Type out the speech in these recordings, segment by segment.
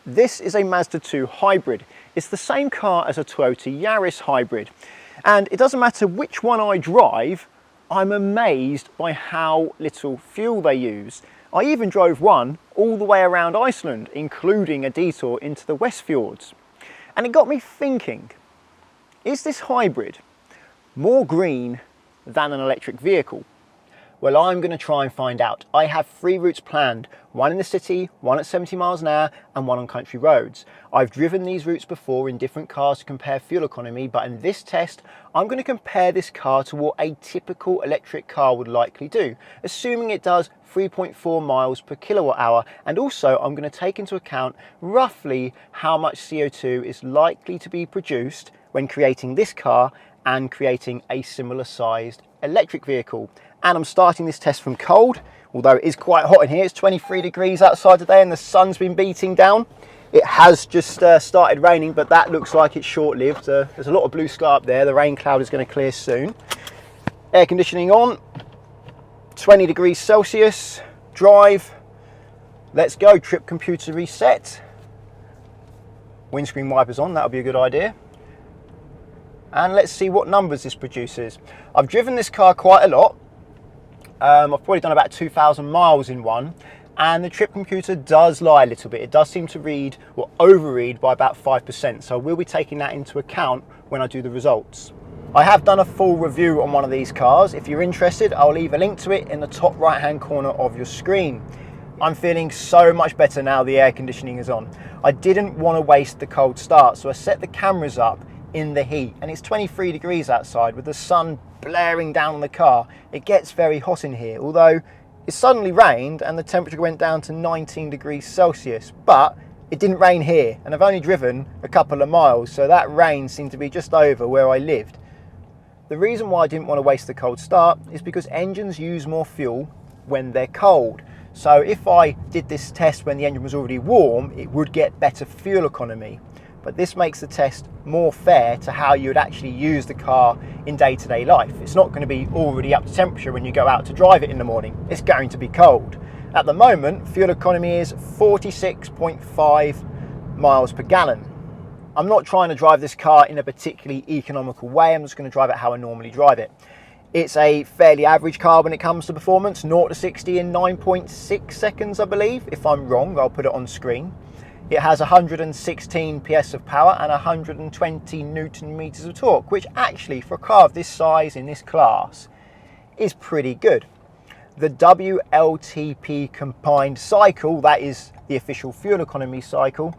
This is a Mazda 2 Hybrid. It's the same car as a Toyota Yaris Hybrid. And it doesn't matter which one I drive, I'm amazed by how little fuel they use. I even drove one all the way around Iceland, including a detour into the West Fjords. And it got me thinking, is this hybrid more green than an electric vehicle? Well, I'm going to try and find out. I have 3 routes planned, one in the city, one at 70 miles an hour, and one on country roads. I've driven these routes before in different cars to compare fuel economy, but in this test, I'm going to compare this car to what a typical electric car would likely do, assuming it does 3.4 miles per kilowatt hour. And also, I'm going to take into account roughly how much CO2 is likely to be produced when creating this car and creating a similar sized electric vehicle. And I'm starting this test from cold, although it is quite hot in here. It's 23 degrees outside today and the sun's been beating down. It has just started raining, but that looks like it's short-lived. There's a lot of blue sky up there. The rain cloud is going to clear soon. Air conditioning on, 20 degrees Celsius, drive. Let's go, trip computer reset. Windscreen wipers on, that'll be a good idea. And let's see what numbers this produces. I've driven this car quite a lot. I've probably done about 2,000 miles in one, and the trip computer does lie a little bit. It does seem to read or overread by about 5%, so we'll be taking that into account when I do the results. I have done a full review on one of these cars. If you're interested, I'll leave a link to it in the top right hand corner of your screen. I'm feeling so much better now the air conditioning is on. I didn't want to waste the cold start, so I set the cameras up in the heat, and it's 23 degrees outside with the sun blaring down on the car. It gets very hot in here, although it suddenly rained and the temperature went down to 19 degrees Celsius, but it didn't rain here, and I've only driven a couple of miles, so that rain seemed to be just over where I lived. The reason why I didn't want to waste the cold start is because engines use more fuel when they're cold. So if I did this test when the engine was already warm, it would get better fuel economy. But this makes the test more fair to how you would actually use the car in day-to-day life. It's not going to be already up to temperature when you go out to drive it in the morning. It's going to be cold. At the moment, fuel economy is 46.5 miles per gallon. I'm not trying to drive this car in a particularly economical way. I'm just going to drive it how I normally drive it. It's a fairly average car when it comes to performance, 0 to 60 in 9.6 seconds, I believe. If I'm wrong, I'll put it on screen. It has 116 PS of power and 120 Newton meters of torque, which actually for a car of this size in this class is pretty good. The WLTP combined cycle, that is the official fuel economy cycle,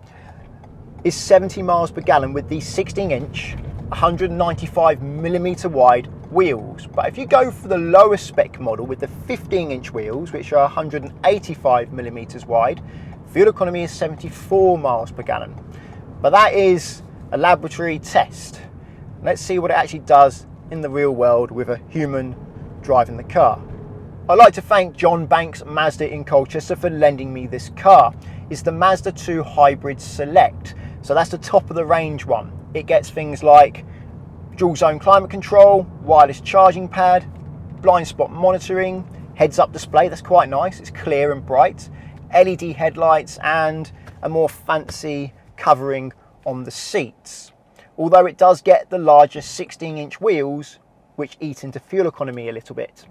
is 70 miles per gallon with the 16-inch, 195 millimeter wide wheels. But if you go for the lower spec model with the 15-inch wheels, which are 185 millimeters wide, fuel economy is 74 miles per gallon. But that is a laboratory test. Let's see what it actually does in the real world with a human driving the car. I'd like to thank John Banks Mazda in Colchester for lending me this car. It's the Mazda 2 Hybrid Select. So that's the top of the range one. It gets things like dual zone climate control, wireless charging pad, blind spot monitoring, heads up display, that's quite nice, it's clear and bright, LED headlights, and a more fancy covering on the seats. Although it does get the larger 16-inch wheels, which eat into fuel economy a little bit.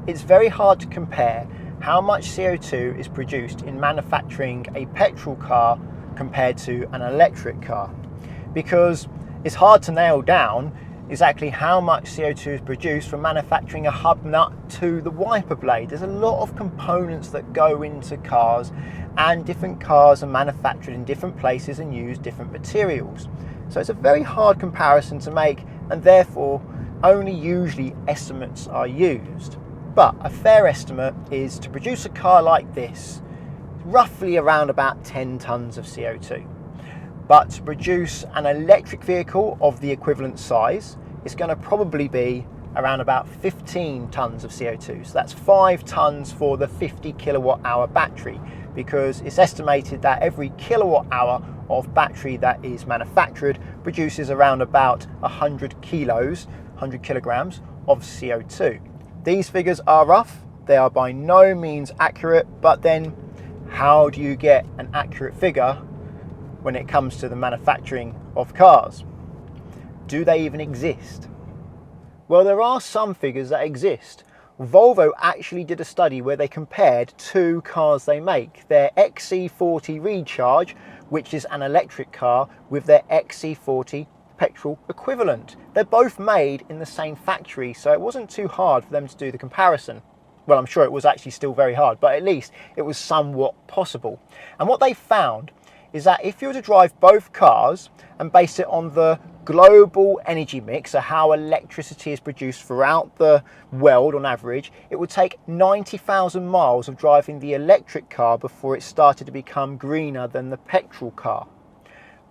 It's very hard to compare how much CO2 is produced in manufacturing a petrol car compared to an electric car, because it's hard to nail down exactly how much CO2 is produced from manufacturing a hub nut to the wiper blade. There's a lot of components that go into cars, and different cars are manufactured in different places and use different materials. So it's a very hard comparison to make, and therefore only usually estimates are used. But a fair estimate is to produce a car like this, roughly around about 10 tons of CO2. But to produce an electric vehicle of the equivalent size, it's going to probably be around about 15 tons of CO2. So that's 5 tons for the 50 kilowatt hour battery, because it's estimated that every kilowatt hour of battery that is manufactured produces around about 100 kilograms of CO2. These figures are rough. They are by no means accurate, but then how do you get an accurate figure when it comes to the manufacturing of cars. Do they even exist? Well, there are some figures that exist. Volvo actually did a study where they compared two cars they make, their XC40 Recharge, which is an electric car, with their XC40 petrol equivalent. They're both made in the same factory, so it wasn't too hard for them to do the comparison. Well, I'm sure it was actually still very hard, but at least it was somewhat possible. And what they found is that if you were to drive both cars and base it on the global energy mix, so how electricity is produced throughout the world on average, it would take 90,000 miles of driving the electric car before it started to become greener than the petrol car.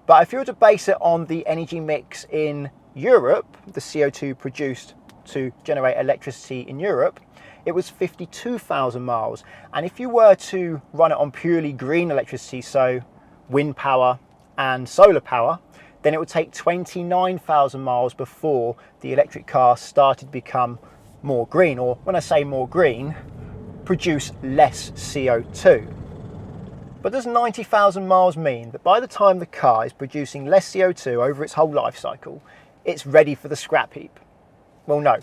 But if you were to base it on the energy mix in Europe, the CO2 produced to generate electricity in Europe, it was 52,000 miles. And if you were to run it on purely green electricity, so wind power and solar power, then it would take 29,000 miles before the electric car started to become more green, or when I say more green, produce less CO2. But does 90,000 miles mean that by the time the car is producing less CO2 over its whole life cycle, it's ready for the scrap heap? Well, no.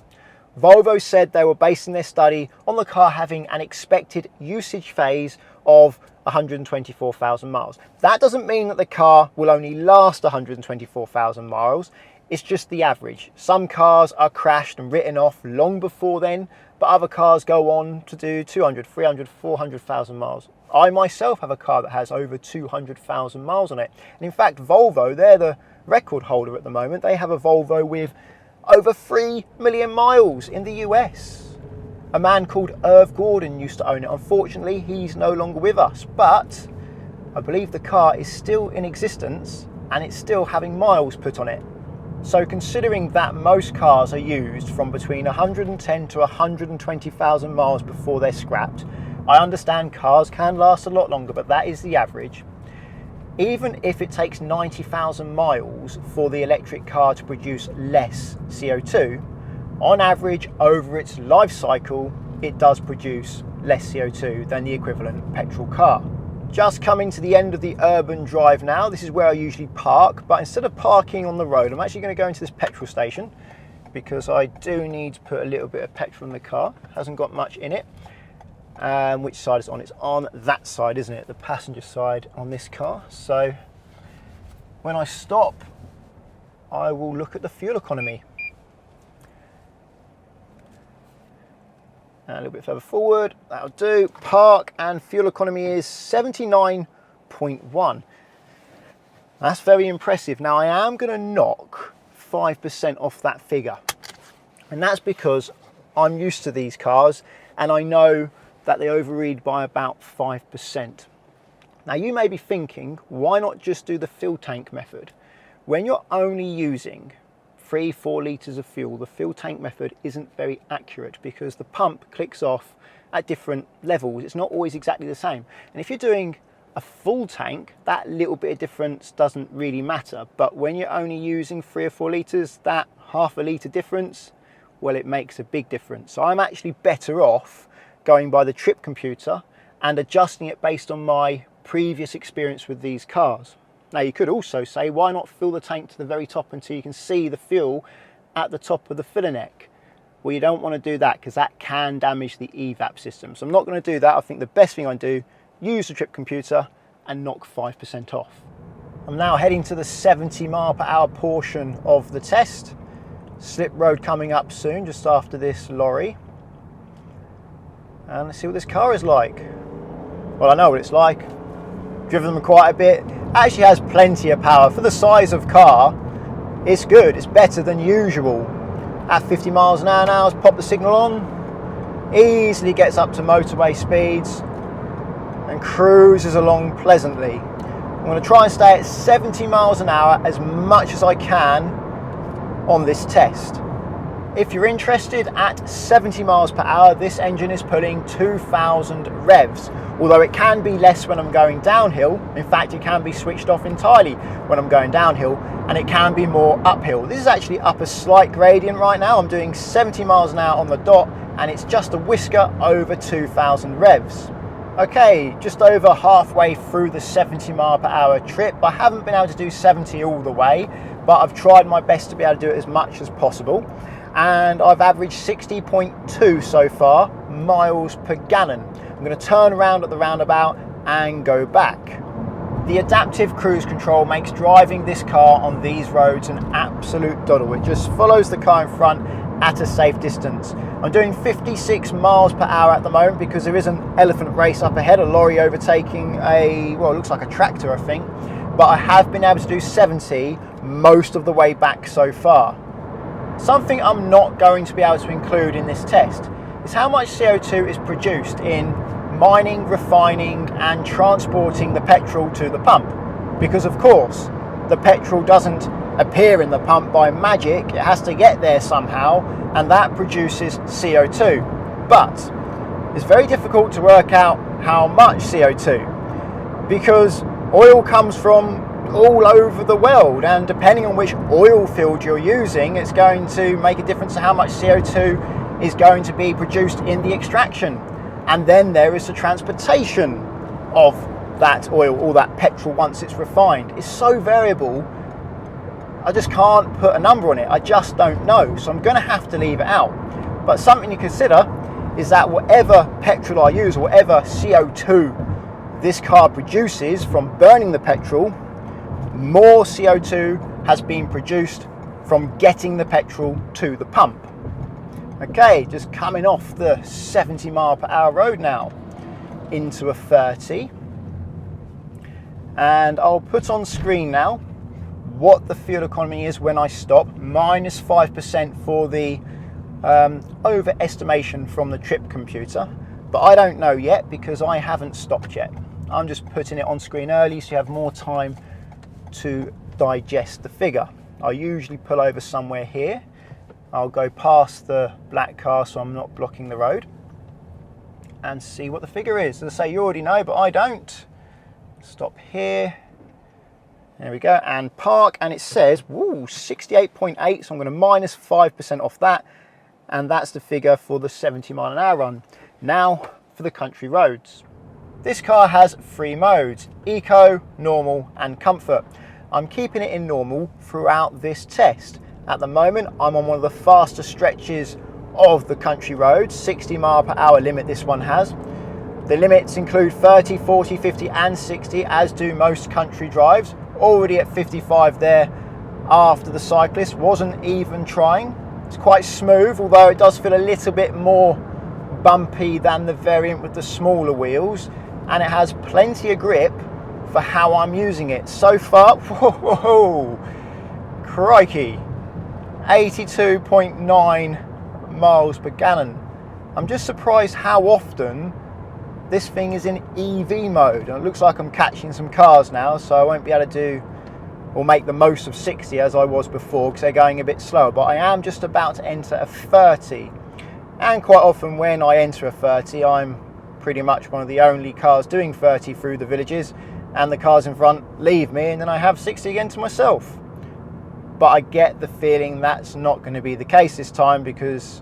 Volvo said they were basing their study on the car having an expected usage phase of 124,000 miles. That doesn't mean that the car will only last 124,000 miles. It's just the average. Some cars are crashed and written off long before then, but other cars go on to do 200, 300, 400,000 miles. I myself have a car that has over 200,000 miles on it. And in fact, Volvo, they're the record holder at the moment. They have a Volvo with over 3 million miles in the US. A man called Irv Gordon used to own it. Unfortunately, he's no longer with us, but I believe the car is still in existence and it's still having miles put on it. So considering that most cars are used from between 110 to 120,000 miles before they're scrapped, I understand cars can last a lot longer, but that is the average. Even if it takes 90,000 miles for the electric car to produce less CO2, on average over its life cycle, it does produce less CO2 than the equivalent petrol car. Just coming to the end of the urban drive now. This is where I usually park, but instead of parking on the road, I'm actually going to go into this petrol station because I do need to put a little bit of petrol in the car. It hasn't got much in it. Which side is it on? It's on that side, isn't it? The passenger side on this car. So when I stop, I will look at the fuel economy. And a little bit further forward, that'll do. Park, and fuel economy is 79.1. That's very impressive. Now I am going to knock 5% off that figure. And that's because I'm used to these cars and I know that they overread by about 5%. Now you may be thinking, why not just do the fuel tank method? When you're only using 3-4 litres of fuel, the fuel tank method isn't very accurate because the pump clicks off at different levels. It's not always exactly the same. And if you're doing a full tank, that little bit of difference doesn't really matter. But when you're only using 3 or 4 litres, that half a litre difference, well, it makes a big difference. So I'm actually better off going by the trip computer and adjusting it based on my previous experience with these cars. Now you could also say, why not fill the tank to the very top until you can see the fuel at the top of the filler neck? Well, you don't want to do that because that can damage the evap system. So I'm not going to do that. I think the best thing I do, use the trip computer and knock 5% off. I'm now heading to the 70 mile per hour portion of the test. Slip road coming up soon, just after this lorry. And let's see what this car is like. Well, I know what it's like. Driven them quite a bit. Actually has plenty of power. For the size of car, it's good. It's better than usual. At 50 miles an hour now, pop the signal on. Easily gets up to motorway speeds and cruises along pleasantly. I'm going to try and stay at 70 miles an hour as much as I can on this test. If you're interested, at 70 miles per hour, this engine is pulling 2,000 revs. Although it can be less when I'm going downhill. In fact, it can be switched off entirely when I'm going downhill, and it can be more uphill. This is actually up a slight gradient right now. I'm doing 70 miles an hour on the dot, and it's just a whisker over 2,000 revs. Okay, just over halfway through the 70 mile per hour trip. I haven't been able to do 70 all the way, but I've tried my best to be able to do it as much as possible. And I've averaged 60.2 so far miles per gallon. I'm going to turn around at the roundabout and go back. The adaptive cruise control makes driving this car on these roads an absolute doddle. It just follows the car in front at a safe distance. I'm doing 56 miles per hour at the moment because there is an elephant race up ahead, a lorry overtaking a, well, it looks like a tractor, I think. But I have been able to do 70 most of the way back so far. Something I'm not going to be able to include in this test is how much CO2 is produced in mining, refining and transporting the petrol to the pump. Because of course, the petrol doesn't appear in the pump by magic, it has to get there somehow, and that produces CO2. But it's very difficult to work out how much CO2 because oil comes from all over the world, and depending on which oil field you're using, it's going to make a difference to how much CO2 is going to be produced in the extraction. And then there is the transportation of that oil or that petrol once it's refined. It's so variable, I just can't put a number on it. I just don't know. So I'm going to have to leave it out. But something to consider is that whatever petrol I use, or whatever CO2 this car produces from burning the petrol, more CO2 has been produced from getting the petrol to the pump. Okay, just coming off the 70 mile per hour road now into a 30. And I'll put on screen now what the fuel economy is when I stop, minus 5% for the overestimation from the trip computer, but I don't know yet because I haven't stopped yet. I'm just putting it on screen early so you have more time to digest the figure. I usually pull over somewhere here. I'll go past the black car so I'm not blocking the road and see what the figure is. As I say, you already know, but I don't. Stop here. There we go, and park, and it says, woo, 68.8, so I'm going to minus 5% off that, and that's the figure for the 70 mile an hour run. Now for the country roads. This car has 3 modes, eco, normal and comfort. I'm keeping it in normal throughout this test. At the moment, I'm on one of the faster stretches of the country roads, 60 mile per hour limit this one has. The limits include 30, 40, 50 and 60, as do most country drives. Already at 55 there after the cyclist wasn't even trying. It's quite smooth, although it does feel a little bit more bumpy than the variant with the smaller wheels, and it has plenty of grip for how I'm using it. So far, whoa, crikey, 82.9 miles per gallon. I'm just surprised how often this thing is in EV mode, and it looks like I'm catching some cars now, so I won't be able to do or make the most of 60 as I was before because they're going a bit slower. But I am just about to enter a 30, and quite often when I enter a 30 I'm pretty much one of the only cars doing 30 through the villages, and the cars in front leave me and then I have 60 again to myself. But I get the feeling that's not going to be the case this time because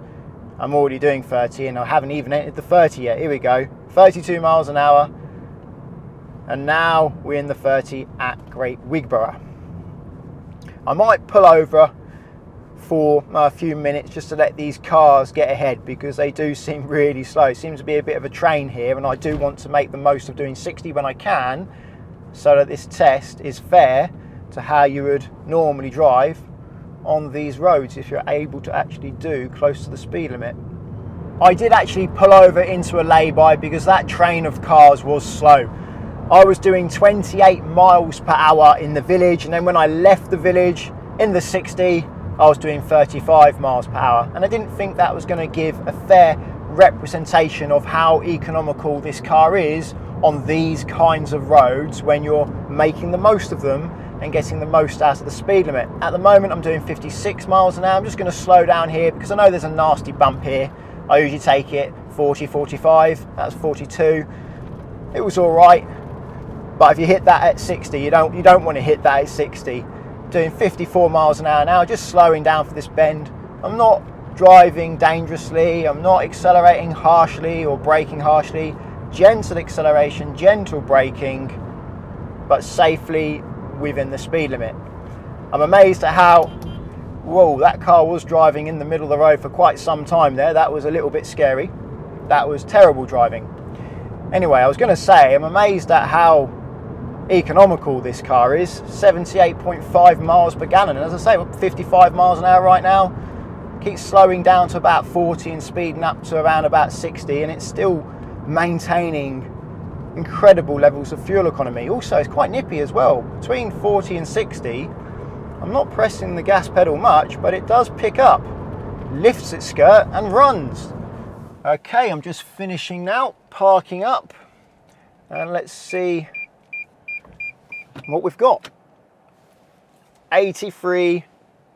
I'm already doing 30 and I haven't even entered the 30 yet. Here we go, 32 miles an hour, and now we're in the 30 at Great Wigborough. I might pull over for a few minutes just to let these cars get ahead because they do seem really slow. It seems to be a bit of a train here, and I do want to make the most of doing 60 when I can so that this test is fair to how you would normally drive on these roads if you're able to actually do close to the speed limit. I did actually pull over into a lay-by because that train of cars was slow. I was doing 28 miles per hour in the village, and then when I left the village in the 60, I was doing 35 miles per hour. And I didn't think that was going to give a fair representation of how economical this car is on these kinds of roads when you're making the most of them and getting the most out of the speed limit. At the moment, I'm doing 56 miles an hour. I'm just going to slow down here because I know there's a nasty bump here. I usually take it 40, 45, that's 42. It was all right, but if you hit that at 60, you don't want to hit that at 60. Doing 54 miles an hour now, just slowing down for this bend. I'm not driving dangerously, I'm not accelerating harshly or braking harshly, gentle acceleration, gentle braking, but safely within the speed limit. I'm amazed at how, whoa, that car was driving in the middle of the road for quite some time there. That was a little bit scary. That was terrible driving. Anyway, I was going to say, I'm amazed at how economical this car is. 78.5 miles per gallon. And as I say, 55 miles an hour right now. Keeps slowing down to about 40 and speeding up to around about 60, and it's still maintaining incredible levels of fuel economy. Also, it's quite nippy as well. Between 40 and 60, I'm not pressing the gas pedal much, but it does pick up, lifts its skirt and runs. Okay, I'm just finishing now, parking up, and let's see what we've got. 83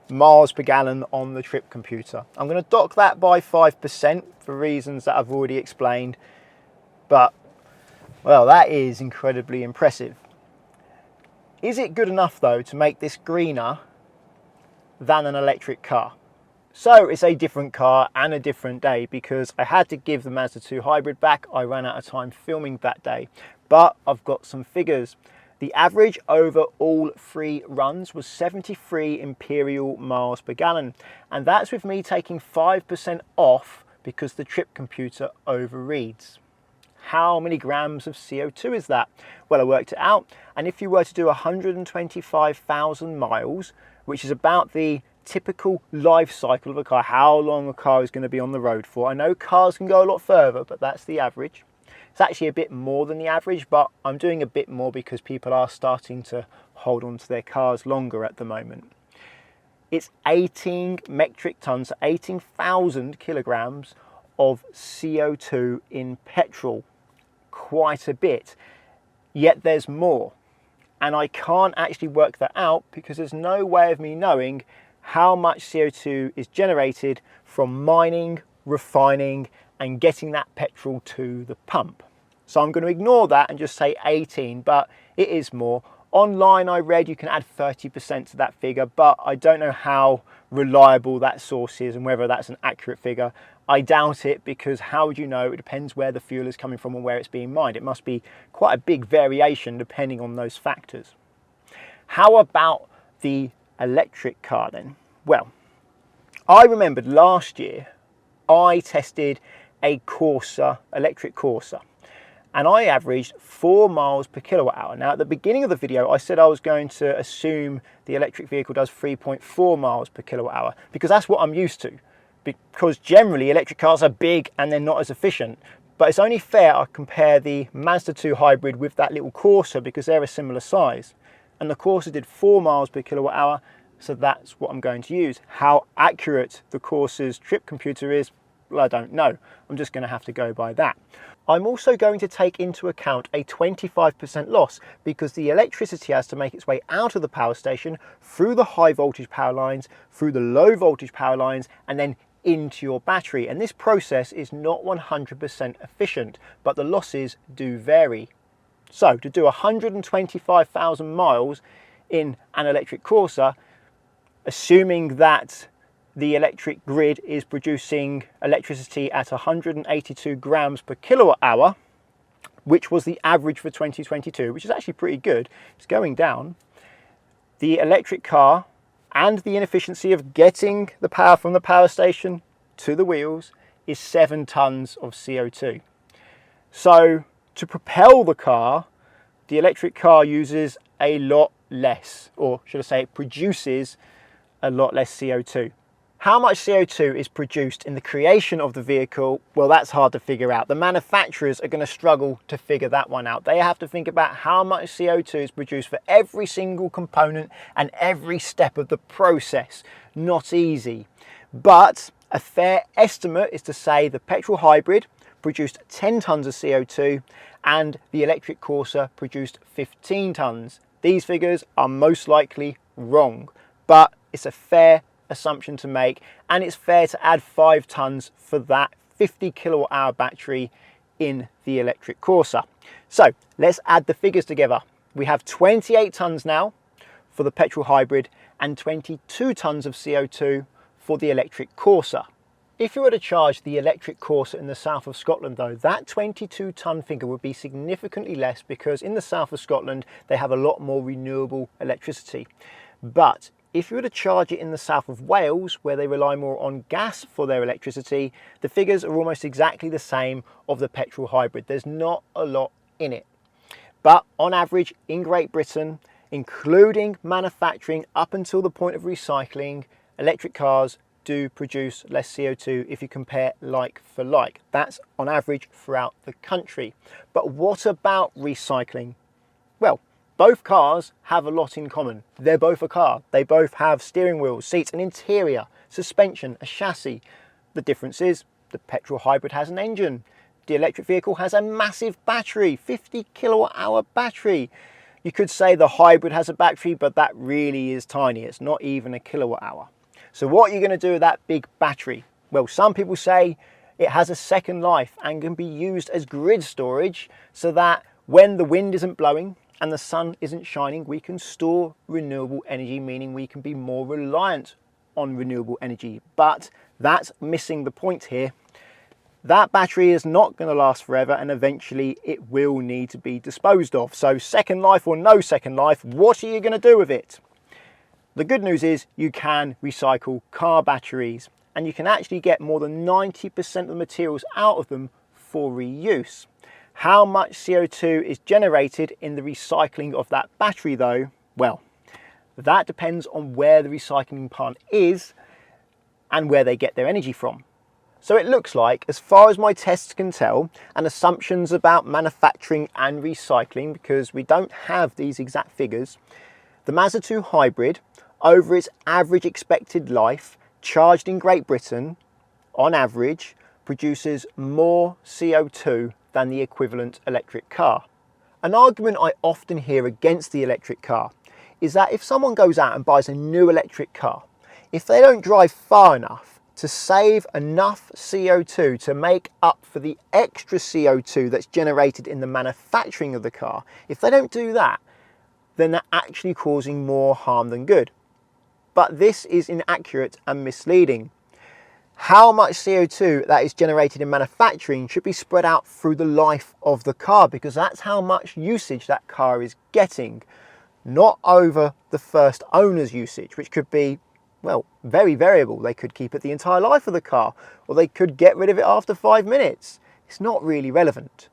miles per gallon on the trip computer. I'm going to dock that by 5% for reasons that I've already explained, but well, that is incredibly impressive. Is it good enough though to make this greener than an electric car? So it's a different car and a different day, because I had to give the Mazda 2 Hybrid back. I ran out of time filming that day, but I've got some figures. The average over all 3 runs was 73 imperial miles per gallon, and that's with me taking 5% off because the trip computer overreads. How many grams of CO2 is that? Well, I worked it out, and if you were to do 125,000 miles, which is about the typical life cycle of a car, how long a car is going to be on the road for. I know cars can go a lot further, but that's the average. It's actually a bit more than the average, but I'm doing a bit more because people are starting to hold on to their cars longer at the moment. It's 18 metric tons, 18,000 kilograms of CO2 in petrol. Quite a bit, yet there's more. And I can't actually work that out because there's no way of me knowing how much CO2 is generated from mining, refining, and getting that petrol to the pump. So I'm going to ignore that and just say 18, but it is more. Online I read you can add 30% to that figure, but I don't know how reliable that source is and whether that's an accurate figure. I doubt it, because how would you know? It depends where the fuel is coming from and where it's being mined. It must be quite a big variation depending on those factors. How about the electric car then? Well, I remembered last year I tested a Corsa, electric Corsa, and I averaged 4 miles per kilowatt hour. Now at the beginning of the video I said I was going to assume the electric vehicle does 3.4 miles per kilowatt hour because that's what I'm used to, because generally electric cars are big and they're not as efficient. But it's only fair I compare the Mazda 2 Hybrid with that little Corsa because they're a similar size, and the Corsa did 4 miles per kilowatt hour, so that's what I'm going to use. How accurate the Corsa's trip computer is, well, I don't know. I'm just going to have to go by that. I'm also going to take into account a 25% loss because the electricity has to make its way out of the power station, through the high voltage power lines, through the low voltage power lines, and then into your battery. And this process is not 100% efficient, but the losses do vary. So to do 125,000 miles in an electric Corsa, assuming that the electric grid is producing electricity at 182 grams per kilowatt hour, which was the average for 2022, which is actually pretty good. It's going down. The electric car and the inefficiency of getting the power from the power station to the wheels is 7 tons of CO2. So to propel the car, the electric car uses a lot less, or should I say it produces a lot less CO2. How much CO2 is produced in the creation of the vehicle? Well, that's hard to figure out. The manufacturers are going to struggle to figure that one out. They have to think about how much CO2 is produced for every single component and every step of the process. Not easy. But a fair estimate is to say the petrol hybrid produced 10 tons of CO2 and the electric Corsa produced 15 tons. These figures are most likely wrong, but it's a fair assumption to make, and it's fair to add 5 tons for that 50 kilowatt hour battery in the electric Corsa. So let's add the figures together. We have 28 tons now for the petrol hybrid and 22 tons of CO2 for the electric Corsa. If you were to charge the electric Corsa in the south of Scotland though, that 22-tonne figure would be significantly less because in the south of Scotland they have a lot more renewable electricity. But if you were to charge it in the south of Wales, where they rely more on gas for their electricity, the figures are almost exactly the same of the petrol hybrid. There's not a lot in it. But on average in Great Britain, including manufacturing up until the point of recycling, electric cars do produce less CO2 if you compare like for like. That's on average throughout the country. But what about recycling? Well, both cars have a lot in common. They're both a car. They both have steering wheels, seats, an interior, suspension, a chassis. The difference is the petrol hybrid has an engine. The electric vehicle has a massive battery, 50 kilowatt hour battery. You could say the hybrid has a battery, but that really is tiny. It's not even a kilowatt hour. So what are you going to do with that big battery? Well, some people say it has a second life and can be used as grid storage so that when the wind isn't blowing and the sun isn't shining, we can store renewable energy, meaning we can be more reliant on renewable energy. But that's missing the point here. That battery is not going to last forever and eventually it will need to be disposed of. So second life or no second life, what are you going to do with it? The good news is you can recycle car batteries and you can actually get more than 90% of the materials out of them for reuse. How much CO2 is generated in the recycling of that battery though? Well, that depends on where the recycling plant is and where they get their energy from. So it looks like, as far as my tests can tell, and assumptions about manufacturing and recycling, because we don't have these exact figures, the Mazda 2 Hybrid, over its average expected life, charged in Great Britain, on average, produces more CO2 than the equivalent electric car. An argument I often hear against the electric car is that if someone goes out and buys a new electric car, if they don't drive far enough to save enough CO2 to make up for the extra CO2 that's generated in the manufacturing of the car, if they don't do that, then they're actually causing more harm than good. But this is inaccurate and misleading. How much CO2 that is generated in manufacturing should be spread out through the life of the car, because that's how much usage that car is getting, not over the first owner's usage, which could be, well, very variable. They could keep it the entire life of the car, or they could get rid of it after 5 minutes. It's not really relevant.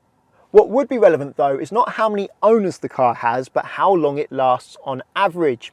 What would be relevant though is not how many owners the car has, but how long it lasts on average.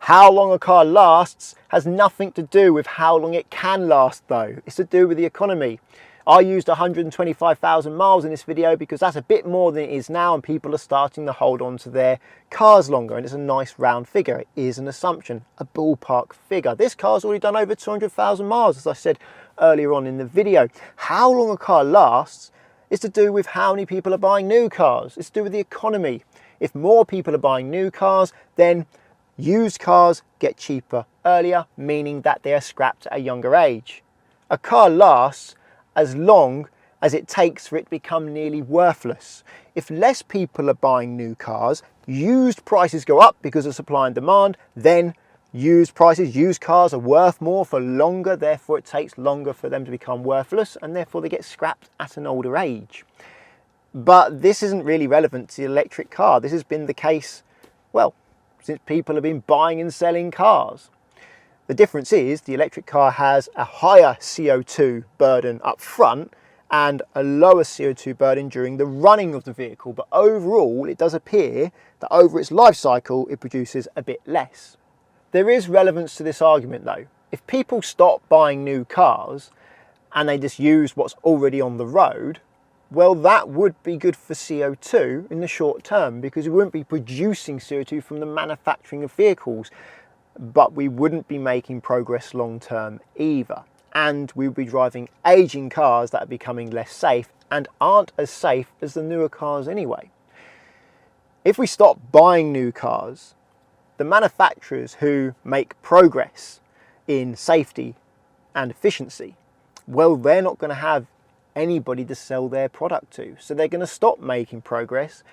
How long a car lasts has nothing to do with how long it can last though. It's to do with the economy. I used 125,000 miles in this video because that's a bit more than it is now and people are starting to hold on to their cars longer, and it's a nice round figure. It is an assumption, a ballpark figure. This car's already done over 200,000 miles, as I said earlier on in the video. How long a car lasts is to do with how many people are buying new cars. It's to do with the economy. If more people are buying new cars, then used cars get cheaper earlier, meaning that they are scrapped at a younger age. A car lasts as long as it takes for it to become nearly worthless. If less people are buying new cars, used prices go up because of supply and demand, then used cars are worth more for longer, therefore it takes longer for them to become worthless, and therefore they get scrapped at an older age. But this isn't really relevant to the electric car. This has been the case, well, since people have been buying and selling cars. The difference is the electric car has a higher CO2 burden up front and a lower CO2 burden during the running of the vehicle, but overall it does appear that over its life cycle it produces a bit less. There is relevance to this argument though. If people stop buying new cars and they just use what's already on the road, well, that would be good for CO2 in the short term because we wouldn't be producing CO2 from the manufacturing of vehicles, but we wouldn't be making progress long term either. And we would be driving aging cars that are becoming less safe and aren't as safe as the newer cars anyway. If we stop buying new cars, the manufacturers who make progress in safety and efficiency, well, they're not going to have anybody to sell their product to. So they're going to stop making progress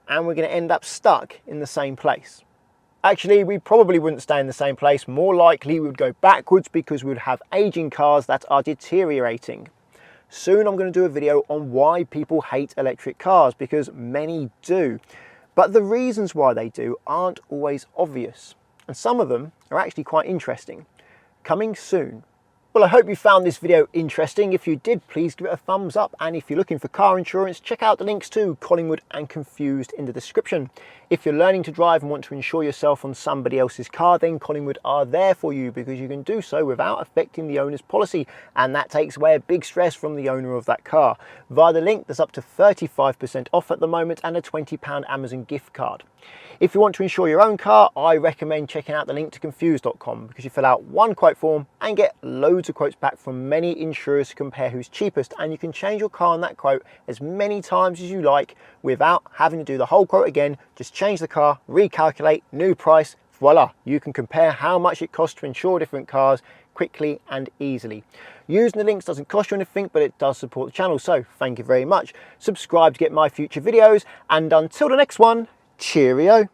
and we're going to end up stuck in the same place. Actually, we probably wouldn't stay in the same place. More likely, we would go backwards because we would have aging cars that are deteriorating. Soon, I'm going to do a video on why people hate electric cars, because many do. But the reasons why they do aren't always obvious. And some of them are actually quite interesting. Coming soon. Well, I hope you found this video interesting. If you did, please give it a thumbs up. And if you're looking for car insurance, check out the links to Collingwood and Confused in the description. If you're learning to drive and want to insure yourself on somebody else's car, then Collingwood are there for you, because you can do so without affecting the owner's policy. And that takes away a big stress from the owner of that car. Via the link, there's up to 35% off at the moment and a £20 Amazon gift card. If you want to insure your own car, I recommend checking out the link to confused.com, because you fill out one quote form and get loads of quotes back from many insurers to compare who's cheapest, and you can change your car on that quote as many times as you like without having to do the whole quote again. Just change the car, recalculate, new price, voila, you can compare how much it costs to insure different cars quickly and easily. Using the links doesn't cost you anything, but it does support the channel, so thank you very much. Subscribe to get my future videos, and until the next one, cheerio.